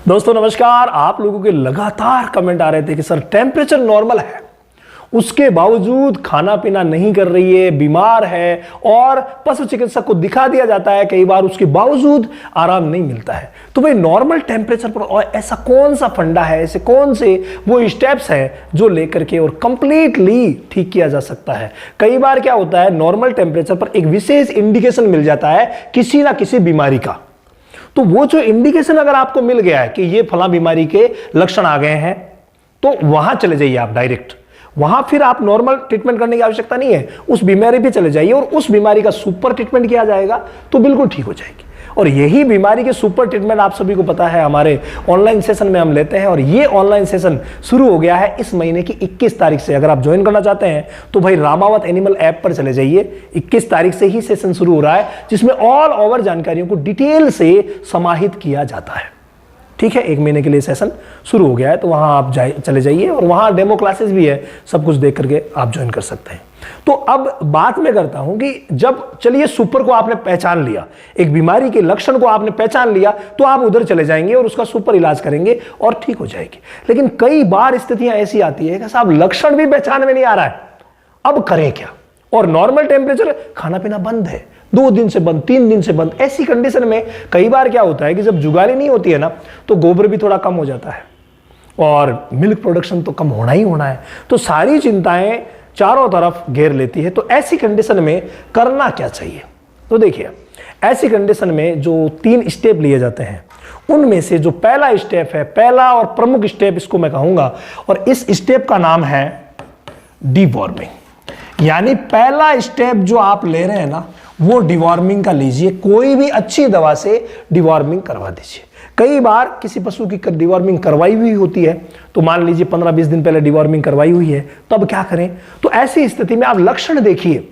दोस्तों नमस्कार। आप लोगों के लगातार कमेंट आ रहे थे कि सर टेम्परेचर नॉर्मल है, उसके बावजूद खाना पीना नहीं कर रही है, बीमार है और पशु चिकित्सक को दिखा दिया जाता है कई बार, उसके बावजूद आराम नहीं मिलता है। तो भाई नॉर्मल टेम्परेचर पर और ऐसा कौन सा फंडा है, ऐसे कौन से वो स्टेप्स हैं जो लेकर के और कंप्लीटली ठीक किया जा सकता है। कई बार क्या होता है, नॉर्मल टेम्परेचर पर एक विशेष इंडिकेशन मिल जाता है किसी ना किसी बीमारी का। तो वो जो इंडिकेशन अगर आपको मिल गया है कि ये फला बीमारी के लक्षण आ गए हैं, तो वहां चले जाइए आप डायरेक्ट। वहां फिर आप नॉर्मल ट्रीटमेंट करने की आवश्यकता नहीं है, उस बीमारी पे चले जाइए और उस बीमारी का सुपर ट्रीटमेंट किया जाएगा तो बिल्कुल ठीक हो जाएगी। और यही बीमारी के सुपर ट्रीटमेंट आप सभी को पता है हमारे ऑनलाइन सेशन में हम लेते हैं। और ये ऑनलाइन सेशन शुरू हो गया है इस महीने की 21 तारीख से। अगर आप ज्वाइन करना चाहते हैं तो भाई रामावत एनिमल ऐप पर चले जाइए। 21 तारीख से ही सेशन शुरू हो रहा है, जिसमें ऑल ओवर जानकारियों को डिटेल से समाहित किया जाता है। ठीक है, 1 महीने के लिए सेशन शुरू हो गया है, तो वहां आप चले जाइए और वहां डेमो क्लासेस भी है, सब कुछ देख करके आप ज्वाइन कर सकते हैं। तो अब बात मैं करता हूं कि जब चलिए सुपर को आपने पहचान लिया, एक बीमारी के लक्षण को आपने पहचान लिया, तो आप उधर चले जाएंगे और उसका सुपर इलाज करेंगे और ठीक हो जाएगी। लेकिन कई बार स्थितियां ऐसी आती है कि साहब लक्षण भी पहचान में नहीं आ रहा है, अब करें क्या। और नॉर्मल टेम्परेचर, खाना पीना बंद है, 2 दिन से बंद, 3 दिन से बंद। ऐसी कंडीशन में कई बार क्या होता है कि जब जुगाली नहीं होती है ना, तो गोबर भी थोड़ा कम हो जाता है और मिल्क प्रोडक्शन तो कम होना ही होना है। तो सारी चिंताएं चारों तरफ घेर लेती है। तो ऐसी कंडीशन में करना क्या चाहिए? तो देखिए, ऐसी कंडीशन में जो 3 स्टेप लिए जाते हैं, उनमें से जो पहला स्टेप है, पहला और प्रमुख स्टेप इसको मैं कहूंगा, और इस स्टेप का नाम है डिवॉर्मिंग। यानी पहला स्टेप जो आप ले रहे हैं ना, वो डिवॉर्मिंग का लीजिए। कोई भी अच्छी दवा से डिवॉर्मिंग करवा दीजिए। कई बार किसी पशु की डिवॉर्मिंग करवाई हुई होती है, तो मान लीजिए 15-20 दिन पहले डिवॉर्मिंग करवाई हुई है, तो अब क्या करें? तो ऐसी स्थिति में आप लक्षण देखिए,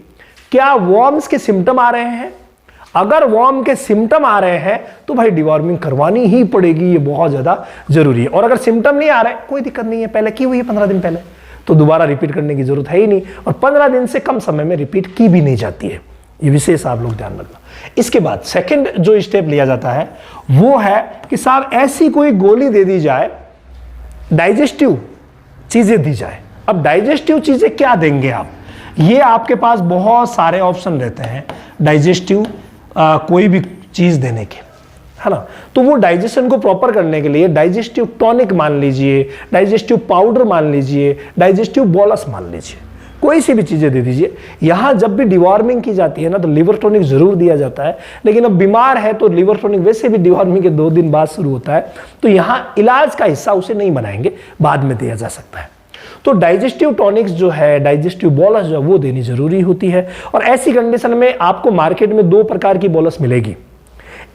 क्या वॉर्म्स के सिम्टम आ रहे हैं? अगर वॉर्म के सिम्टम आ रहे हैं तो भाई डिवॉर्मिंग करवानी ही पड़ेगी, ये बहुत ज्यादा जरूरी है। और अगर सिम्टम नहीं आ रहे, कोई दिक्कत नहीं है, पहले की हुई है 15 दिन पहले, तो दोबारा रिपीट करने की जरूरत है ही नहीं। और 15 दिन से कम समय में रिपीट की भी नहीं जाती है, ये विशेष आप लोग ध्यान रखना। इसके बाद सेकंड जो स्टेप लिया जाता है वो है कि साहब ऐसी कोई गोली दे दी जाए, डाइजेस्टिव चीजें दी जाए। अब डाइजेस्टिव चीजें क्या देंगे आप? ये आपके पास बहुत सारे ऑप्शन रहते हैं डाइजेस्टिव कोई भी चीज देने के, है ना। तो वो डाइजेशन को प्रॉपर करने के लिए डाइजेस्टिव टॉनिक मान लीजिए, डाइजेस्टिव पाउडर मान लीजिए, डाइजेस्टिव बोलस मान लीजिए, कोई सी भी चीजें दे दीजिए। यहां जब भी डिवॉर्मिंग की जाती है ना, तो लिवर टॉनिक जरूर दिया जाता है। लेकिन अब बीमार है तो लिवर टॉनिक वैसे भी डिवॉर्मिंग के 2 दिन बाद शुरू होता है, तो यहां इलाज का हिस्सा उसे नहीं बनाएंगे, बाद में दिया जा सकता है। तो डाइजेस्टिव टॉनिक्स जो है, डाइजेस्टिव बोलस जो है, वो देनी जरूरी होती है। और ऐसी कंडीशन में आपको मार्केट में 2 प्रकार की बोलस मिलेगी।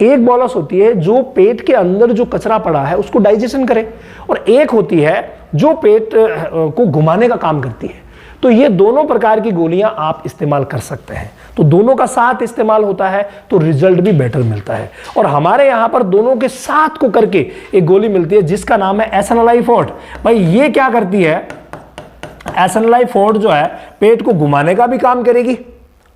एक बोलस होती है जो पेट के अंदर जो कचरा पड़ा है उसको डाइजेशन करे, और एक होती है जो पेट को घुमाने का काम करती है। तो ये दोनों प्रकार की गोलियां आप इस्तेमाल कर सकते हैं। तो दोनों का साथ इस्तेमाल होता है तो रिजल्ट भी बेटर मिलता है। और हमारे यहां पर दोनों के साथ को करके एक गोली मिलती है जिसका नाम है एसएनएलाइफोर्ट। भाई ये क्या करती है? एसएनएलाइफोर्ट जो है पेट को घुमाने का भी काम करेगी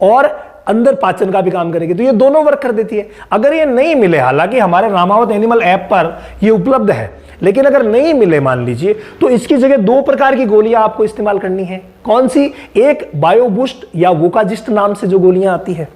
और अंदर पाचन का भी काम करेगी। तो ये दोनों वर्क कर देती है। अगर ये नहीं मिले, हालांकि हमारे रामावत एनिमल ऐप पर ये उपलब्ध है, लेकिन अगर नहीं मिले मान लीजिए, तो इसकी जगह 2 प्रकार की गोलियां आपको इस्तेमाल करनी है। कौन सी? एक बायोबूस्ट या वोकाजिस्ट नाम से जो गोलियां आती है,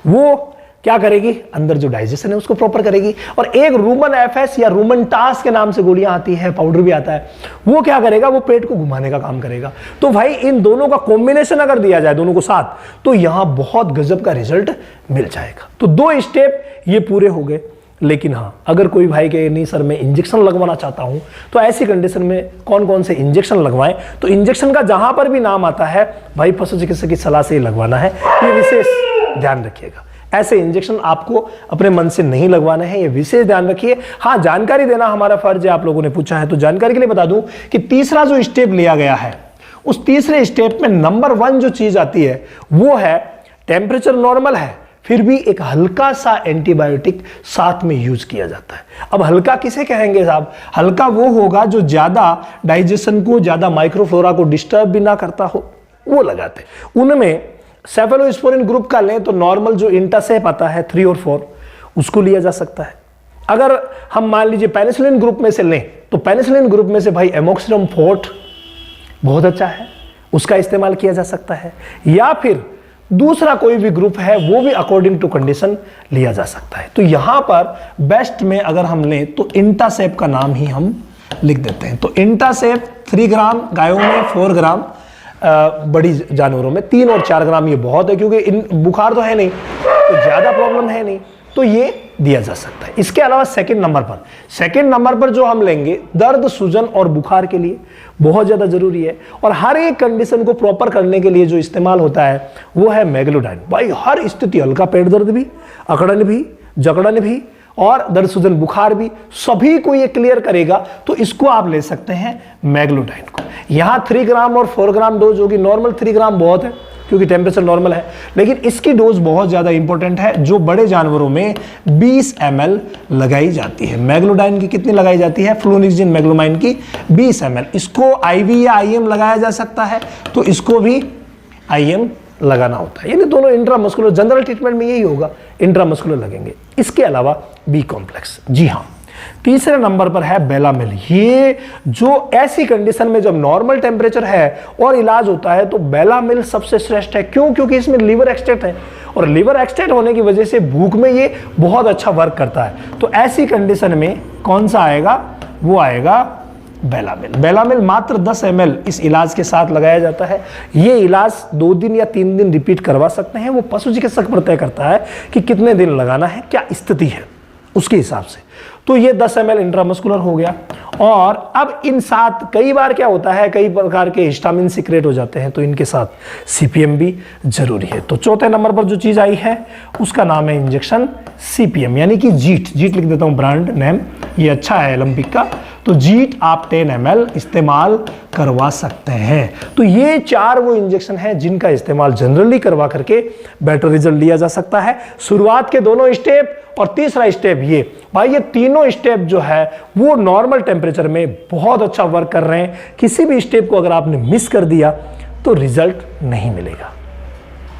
वो क्या करेगी? अंदर जो डाइजेशन है उसको प्रॉपर करेगी। और एक रूमन एफएस या रूमन टास के नाम से गोलियां आती है, पाउडर भी आता है, वो क्या करेगा? वो पेट को घुमाने का काम करेगा। तो भाई इन दोनों का कॉम्बिनेशन अगर दिया जाए दोनों को साथ, तो यहां बहुत गजब का रिजल्ट मिल जाएगा। तो 2 स्टेप ये पूरे हो गए। लेकिन हाँ, अगर कोई भाई कहे नहीं सर मैं इंजेक्शन लगवाना चाहता हूं, तो ऐसी कंडीशन में कौन कौन से इंजेक्शन लगवाएं? तो इंजेक्शन का जहां पर भी नाम आता है, भाई पशु चिकित्सक की सलाह से ही लगवाना है, ये विशेष ध्यान रखिएगा। ऐसे इंजेक्शन आपको अपने मन से नहीं लगवाने हैं, ये विशेष ध्यान रखिए। हाँ, जानकारी देना हमारा फर्ज है, आप लोगों ने पूछा है तो जानकारी के लिए बता दूं कि तीसरा जो स्टेप लिया गया है, उस तीसरे स्टेप में नंबर 1 जो चीज आती है वो है टेम्परेचर नॉर्मल है, फिर भी एक हल्का सा एंटीबायोटिक साथ में यूज किया जाता है। अब हल्का किसे कहेंगे साहब? हल्का वो होगा जो ज्यादा डाइजेशन को, ज्यादा माइक्रोफ्लोरा को डिस्टर्ब भी ना करता हो, वो लगाते। उनमें सेफेलोस्पोरिन ग्रुप का लें तो नॉर्मल जो इंटासेप आता है 3 और 4, उसको लिया जा सकता है। अगर हम मान लीजिए पेनिसिलिन ग्रुप में से लें तो पेनिसिलिन ग्रुप में से भाई एमोक्सिलम फोर्ट बहुत अच्छा है, उसका इस्तेमाल किया जा सकता है, या फिर दूसरा कोई भी ग्रुप है वो भी अकॉर्डिंग टू कंडीशन लिया जा सकता है। तो यहां पर बेस्ट में अगर हम लें तो इंटासेप का नाम ही हम लिख देते हैं। तो इंटासेप 3 ग्राम गायों में, 4 ग्राम बड़ी जानवरों में, 3 और 4 ग्राम ये बहुत है, क्योंकि इन बुखार तो है नहीं तो ज्यादा प्रॉब्लम है नहीं, तो ये दिया जा सकता है। इसके अलावा सेकंड नंबर पर जो हम लेंगे दर्द, सूजन और बुखार के लिए बहुत ज्यादा जरूरी है, और हर एक कंडीशन को प्रॉपर करने के लिए जो इस्तेमाल होता है वो है मेगलोडाइन। भाई हर स्थिति, हल्का पेट दर्द भी, अकड़न भी, जकड़न भी और दर्द, सूजन, बुखार भी, सभी को ये क्लियर करेगा, तो इसको आप ले सकते हैं मेगलोडाइन को। यहां 3 ग्राम और 4 ग्राम डोज होगी। नॉर्मल 3 ग्राम बहुत है क्योंकि टेम्परेचर नॉर्मल है, लेकिन इसकी डोज बहुत ज्यादा इंपॉर्टेंट है, जो बड़े जानवरों में 20 ml लगाई जाती है। मेगलोडाइन की कितनी लगाई जाती है? फ्लूनिक्सिन मेग्लोमाइन की 20 ml। इसको IV या IM लगाया जा सकता है, तो इसको भी IM लगाना होता है, यानी दोनों इंट्रामस्कुलर, जनरल ट्रीटमेंट में यही होगा, इंट्रामस्कुलर लगेंगे। इसके अलावा बी कॉम्प्लेक्स, जी हाँ, तीसरे नंबर पर है बेलामिल। ये जो ऐसी कंडीशन में जब नॉर्मल टेम्परेचर है और इलाज होता है तो बेलामिल सबसे श्रेष्ठ है। क्यों? क्योंकि इसमें लिवर एक्सट्रैक्ट है, और लिवर एक्सट्रैक्ट होने की वजह से भूख में ये बहुत अच्छा वर्क करता है। तो ऐसी कंडीशन में कौन सा आएगा? वो आएगा बेलामिल। बेलामिल मात्र 10 ml इस इलाज के साथ लगाया जाता है। ये इलाज 2 दिन या 3 दिन रिपीट करवा सकते हैं, वो पशु चिकित्सक पर तय करता है कि कितने दिन लगाना है, क्या स्थिति है उसके हिसाब से। तो ये 10 ml इंट्रामस्कुलर हो गया। और अब इन साथ कई बार क्या होता है, कई प्रकार के हिस्टामिन सीक्रेट हो जाते हैं, तो इनके साथ CPM भी जरूरी है। तो चौथे नंबर पर जो चीज आई है उसका नाम है इंजेक्शन CPM, यानी कि जीट लिख देता हूं ब्रांड नेम, ये अच्छा है ओलंपिक का। तो जीट आप 10 ml इस्तेमाल करवा सकते हैं। तो ये 4 वो इंजेक्शन है जिनका इस्तेमाल जनरली करवा करके बेटर रिजल्ट लिया जा सकता है। शुरुआत के दोनों स्टेप और तीसरा स्टेप, ये भाई ये तीनों स्टेप जो है वो नॉर्मल टेम्परेचर में बहुत अच्छा वर्क कर रहे हैं। किसी भी स्टेप को अगर आपने मिस कर दिया तो रिजल्ट नहीं मिलेगा।